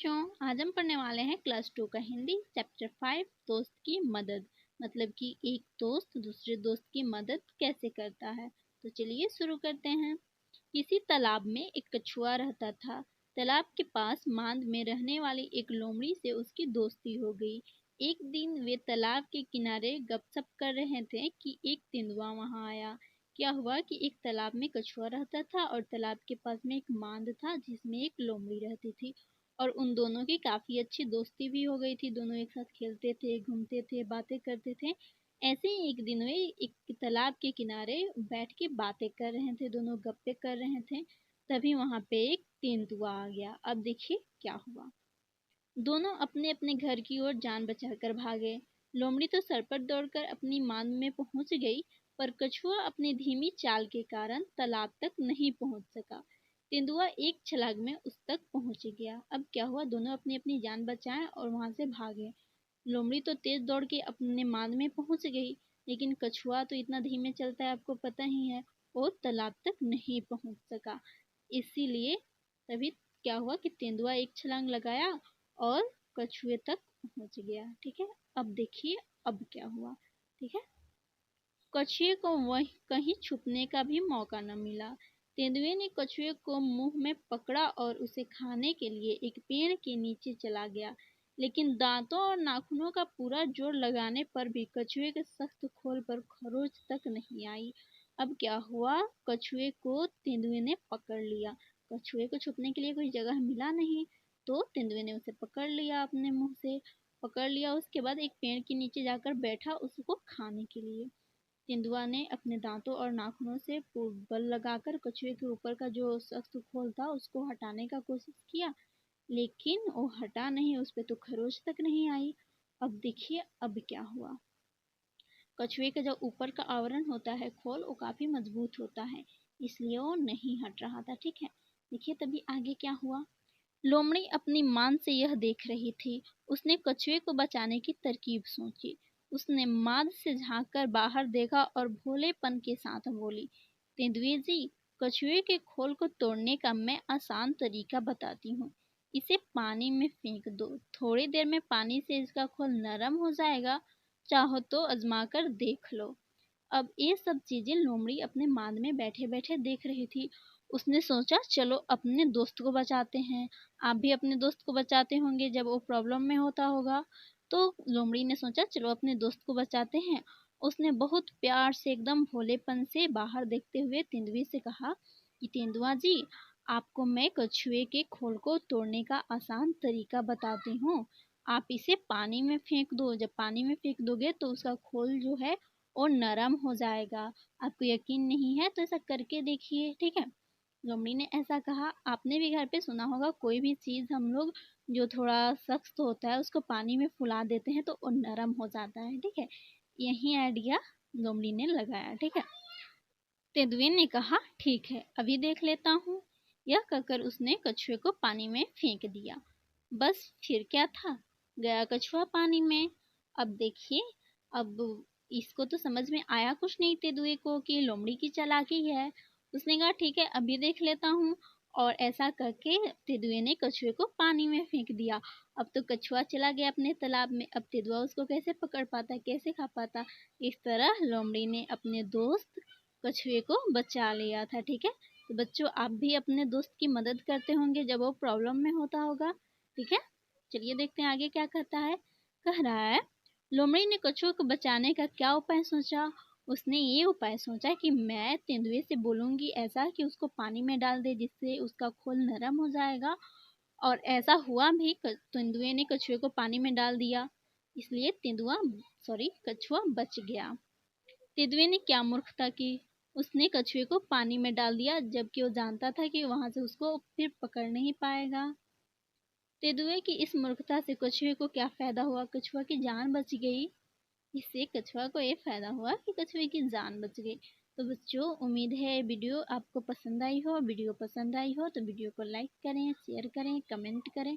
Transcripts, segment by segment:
बच्चों, आज हम पढ़ने वाले हैं क्लास 2 का हिंदी चैप्टर 5 दोस्त की मदद। मतलब कि एक दोस्त दूसरे दोस्त की मदद कैसे करता है। तो चलिए शुरू करते हैं। किसी तालाब में एक कछुआ रहता था। तालाब के पास मांद में रहने वाली एक लोमड़ी से उसकी दोस्ती हो गई। एक दिन वे तालाब के किनारे गपशप कर रहे थे कि एक तेंदुआ वहां आया। क्या हुआ कि एक तालाब में कछुआ रहता था और तालाब के पास में एक मांद था जिसमें एक लोमड़ी रहती थी। और उन दोनों की काफ़ी अच्छी दोस्ती भी हो गई थी। दोनों एक साथ खेलते थे, घूमते थे, बातें करते थे। ऐसे ही एक दिन वे एक तालाब के किनारे बैठ के बातें कर रहे थे, दोनों गप्पे कर रहे थे। तभी वहां पे एक तेंदुआ आ गया। अब देखिए क्या हुआ। दोनों अपने अपने घर की ओर जान बचाकर भागे। लोमड़ी तो सरपट दौड़कर अपनी मांद में पहुंच गई, पर कछुआ अपनी धीमी चाल के कारण तालाब तक नहीं पहुंच सका। तेंदुआ एक छलांग में उस तक पहुंच गया। अब क्या हुआ, दोनों अपनी अपनी जान बचाएं और वहां से भागे। लोमड़ी तो तेज दौड़ के अपने मांद में पहुंच गई, लेकिन कछुआ तो इतना धीमे चलता है, आपको पता ही है। वो तालाब तक नहीं पहुंच सका। इसीलिए तभी क्या हुआ कि तेंदुआ एक छलांग लगाया और कछुए तक पहुंच गया। ठीक है, अब देखिए अब क्या हुआ। ठीक है, कछुए को वहीं कहीं छुपने का भी मौका न मिला। तेंदुए ने कछुए को मुंह में पकड़ा और उसे खाने के लिए एक पेड़ के नीचे चला गया। लेकिन दांतों और नाखूनों का पूरा जोर लगाने पर भी कछुए के सख्त खोल पर खरोच तक नहीं आई। अब क्या हुआ, कछुए को तेंदुए ने पकड़ लिया। कछुए को छुपने के लिए कोई जगह मिला नहीं, तो तेंदुए ने उसे पकड़ लिया, अपने मुंह से पकड़ लिया। उसके बाद एक पेड़ के नीचे जाकर बैठा उसको खाने के लिए। तेंदुआ ने अपने दांतों और नाखूनों से बल लगाकर कछुए के ऊपर का जो सख्त खोल था उसको हटाने का कोशिश किया, लेकिन वो हटा नहीं, उस पे तो खरोच तक नहीं आई। अब देखिए अब क्या हुआ। कछुए का जो ऊपर का आवरण होता है, खोल, वो काफी मजबूत होता है, इसलिए वो नहीं हट रहा था। ठीक है, देखिए तभी आगे क्या हुआ। लोमड़ी अपनी मान से यह देख रही थी। उसने कछुए को बचाने की तरकीब सोची। उसने माद से झांककर बाहर देखा और भोलेपन के साथ बोली, तेंदुए जी, कछुए के खोल को तोड़ने का मैं आसान तरीका बताती हूँ। इसे पानी में फेंक दो, थोड़ी देर में पानी से इसका खोल नरम हो जाएगा। चाहो तो आजमा कर देख लो। अब ये सब चीजें लोमड़ी अपने मांद में बैठे बैठे देख रही थी। उसने सोचा चलो अपने दोस्त को बचाते हैं। आप भी अपने दोस्त को बचाते होंगे जब वो प्रॉब्लम में होता होगा। तो लोमड़ी ने सोचा चलो अपने दोस्त को बचाते हैं। उसने बहुत प्यार से एकदम भोलेपन से बाहर देखते हुए तेंदुए से कहा कि तेंदुआ जी, आपको मैं कछुए के खोल को तोड़ने का आसान तरीका बताती हूँ। आप इसे पानी में फेंक दो। जब पानी में फेंक दोगे तो उसका खोल जो है वो नरम हो जाएगा। आपको यकीन नहीं है तो ऐसा करके देखिए। ठीक है, लोमड़ी ने ऐसा कहा। आपने भी घर पे सुना होगा, कोई भी चीज़ हम लोग जो थोड़ा सख्त होता है उसको पानी में फुला देते हैं तो वो नरम हो जाता है। ठीक है, यही आइडिया लोमड़ी ने लगाया। ठीक है, तेंदुए ने कहा ठीक है, अभी देख लेता हूँ। यह कहकर उसने कछुए को पानी में फेंक दिया। बस फिर क्या था, गया कछुआ पानी में। अब देखिए, अब इसको तो समझ में आया कुछ नहीं तेंदुए को कि लोमड़ी की चालाकी है। उसने कहा ठीक है, अभी देख लेता हूँ। और ऐसा करके तेंदुए ने कछुए को पानी में फेंक दिया। अब तो कछुआ चला गया अपने तालाब में। अब तेंदुआ उसको कैसे पकड़ पाता, कैसे खा पाता। इस तरह लोमड़ी ने अपने दोस्त कछुए को बचा लिया था। ठीक है, तो बच्चों आप भी अपने दोस्त की मदद करते होंगे जब वो प्रॉब्लम में होता होगा। ठीक है, चलिए देखते हैं आगे क्या कहता है। कह रहा है, लोमड़ी ने कछुए को बचाने का क्या उपाय सोचा। उसने ये उपाय सोचा कि मैं तेंदुए से बोलूंगी ऐसा कि उसको पानी में डाल दे, जिससे उसका खोल नरम हो जाएगा। और ऐसा हुआ भी, तेंदुए ने कछुए को पानी में डाल दिया, इसलिए कछुआ बच गया। तेंदुए ने क्या मूर्खता की, उसने कछुए को पानी में डाल दिया जबकि वो जानता था कि वहां से उसको फिर पकड़ नहीं पाएगा। तेंदुए की इस मूर्खता से कछुए को क्या फायदा हुआ, कछुआ की जान बच गई। इससे कछुआ को ये फायदा हुआ कि कछुए की जान बच गई। तो बच्चों उम्मीद है वीडियो आपको पसंद आई हो। वीडियो पसंद आई हो तो वीडियो को लाइक करें, शेयर करें, कमेंट करें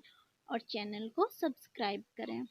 और चैनल को सब्सक्राइब करें।